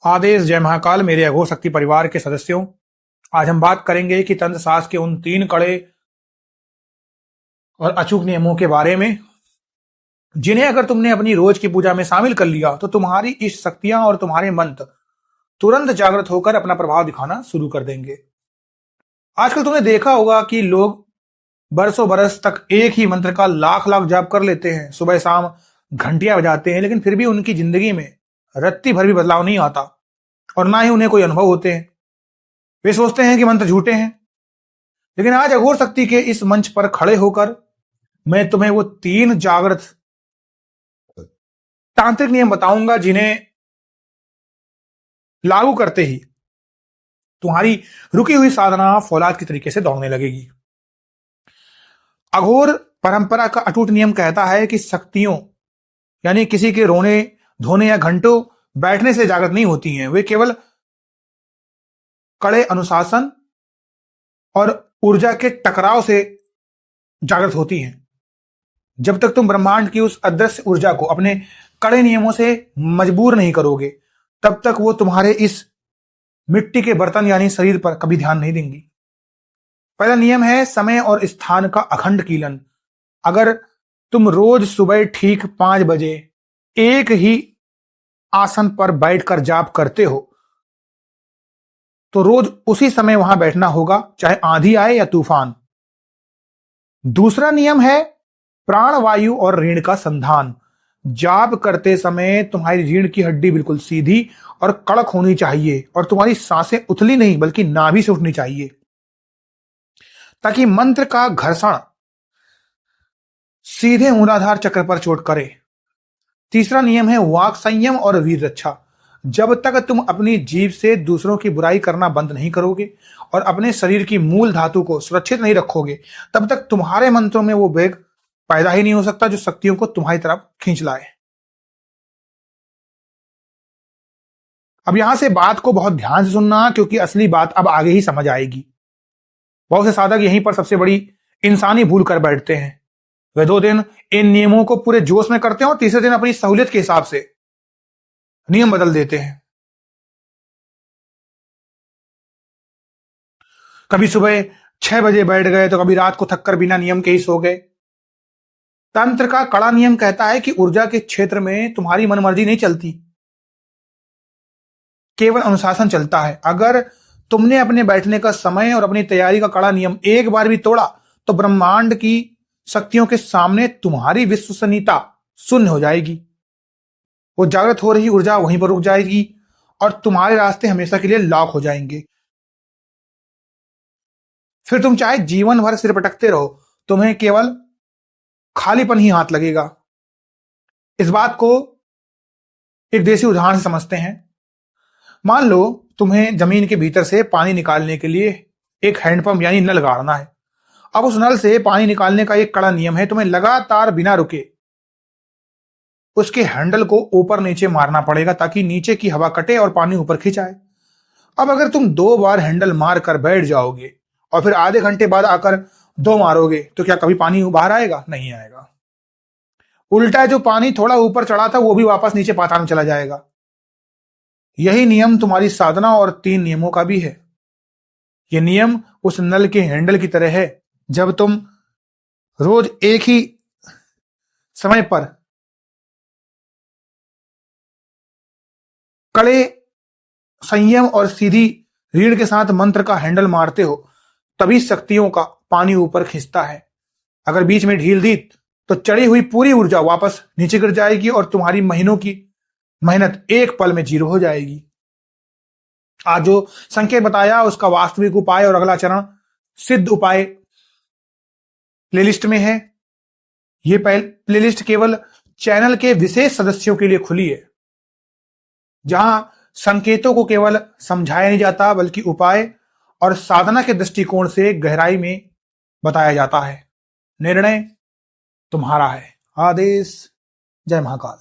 आदेश जय महाकाल। मेरे अघोर शक्ति परिवार के सदस्यों, आज हम बात करेंगे कि तंत्र शास्त्र के उन 3 कड़े और अचूक नियमों के बारे में जिन्हें अगर तुमने अपनी रोज की पूजा में शामिल कर लिया तो तुम्हारी इष्ट शक्तियां और तुम्हारे मंत्र तुरंत जागृत होकर अपना प्रभाव दिखाना शुरू कर देंगे। आजकल तुमने देखा होगा कि लोग बरसों बरस तक एक ही मंत्र का लाख लाख जाप कर लेते हैं, सुबह शाम घंटियां बजाते हैं, लेकिन फिर भी उनकी जिंदगी में रत्ती भर भी बदलाव नहीं आता और ना ही उन्हें कोई अनुभव होते हैं। वे सोचते हैं कि मंत्र झूठे हैं। लेकिन आज अघोर शक्ति के इस मंच पर खड़े होकर मैं तुम्हें वो 3 जागृत तांत्रिक नियम बताऊंगा जिन्हें लागू करते ही तुम्हारी रुकी हुई साधना फौलाद की तरीके से दौड़ने लगेगी। अघोर परंपरा का अटूट नियम कहता है कि शक्तियों यानी किसी के रोने धोने या घंटों बैठने से जागृत नहीं होती हैं, वे केवल कड़े अनुशासन और ऊर्जा के टकराव से जागृत होती हैं। जब तक तुम ब्रह्मांड की उस अदृश्य ऊर्जा को अपने कड़े नियमों से मजबूर नहीं करोगे, तब तक वो तुम्हारे इस मिट्टी के बर्तन यानी शरीर पर कभी ध्यान नहीं देंगी। पहला नियम है समय और स्थान का अखंड कीलन। अगर तुम रोज सुबह ठीक 5 बजे एक ही आसन पर बैठकर जाप करते हो तो रोज उसी समय वहां बैठना होगा, चाहे आंधी आए या तूफान। दूसरा नियम है प्राण वायु और रीढ़ का संधान। जाप करते समय तुम्हारी रीढ़ की हड्डी बिल्कुल सीधी और कड़क होनी चाहिए और तुम्हारी सांसें उथली नहीं बल्कि नाभि से उठनी चाहिए, ताकि मंत्र का घर्षण सीधे मूलाधार चक्र पर चोट करे। तीसरा नियम है वाक संयम और वीर रक्षा। जब तक तुम अपनी जीभ से दूसरों की बुराई करना बंद नहीं करोगे और अपने शरीर की मूल धातु को सुरक्षित नहीं रखोगे, तब तक तुम्हारे मंत्रों में वो वेग पैदा ही नहीं हो सकता जो शक्तियों को तुम्हारी तरफ खींच लाए। अब यहां से बात को बहुत ध्यान से सुनना, क्योंकि असली बात अब आगे ही समझ आएगी। बहुत से साधक यहीं पर सबसे बड़ी इंसानी भूल कर बैठते हैं। वे 2 दिन इन नियमों को पूरे जोश में करते हैं और तीसरे दिन अपनी सहूलियत के हिसाब से नियम बदल देते हैं। कभी सुबह 6 बजे बैठ गए तो कभी रात को थककर बिना नियम के ही सो गए। तंत्र का कड़ा नियम कहता है कि ऊर्जा के क्षेत्र में तुम्हारी मनमर्जी नहीं चलती, केवल अनुशासन चलता है। अगर तुमने अपने बैठने का समय और अपनी तैयारी का कड़ा नियम एक बार भी तोड़ा तो ब्रह्मांड की शक्तियों के सामने तुम्हारी विश्वसनीयता शून्य हो जाएगी। वो जागृत हो रही ऊर्जा वहीं पर रुक जाएगी और तुम्हारे रास्ते हमेशा के लिए लॉक हो जाएंगे। फिर तुम चाहे जीवन भर सिर पटकते रहो, तुम्हें केवल खालीपन ही हाथ लगेगा। इस बात को एक देसी उदाहरण से समझते हैं। मान लो तुम्हें जमीन के भीतर से पानी निकालने के लिए एक हैंडपंप यानी नल गाड़ना है। अब उस नल से पानी निकालने का एक कड़ा नियम है, तुम्हें लगातार बिना रुके उसके हैंडल को ऊपर नीचे मारना पड़ेगा ताकि नीचे की हवा कटे और पानी ऊपर खिंचाए। अब अगर तुम 2 बार हैंडल मार कर बैठ जाओगे और फिर आधे घंटे बाद आकर 2 मारोगे तो क्या कभी पानी बाहर आएगा? नहीं आएगा। उल्टा जो पानी थोड़ा ऊपर चढ़ा था वो भी वापस नीचे पाताल में चला जाएगा। यही नियम तुम्हारी साधना और 3 नियमों का भी है। ये नियम उस नल के हैंडल की तरह है। जब तुम रोज एक ही समय पर कड़े संयम और सीधी रीढ़ के साथ मंत्र का हैंडल मारते हो, तभी शक्तियों का पानी ऊपर खींचता है। अगर बीच में ढील दी तो चढ़ी हुई पूरी ऊर्जा वापस नीचे गिर जाएगी और तुम्हारी महीनों की मेहनत एक पल में 0 हो जाएगी। आज जो संकेत बताया उसका वास्तविक उपाय और अगला चरण सिद्ध उपाय प्लेलिस्ट में है। यह प्लेलिस्ट केवल चैनल के विशेष सदस्यों के लिए खुली है, जहां संकेतों को केवल समझाया नहीं जाता बल्कि उपाय और साधना के दृष्टिकोण से गहराई में बताया जाता है। निर्णय तुम्हारा है। आदेश जय महाकाल।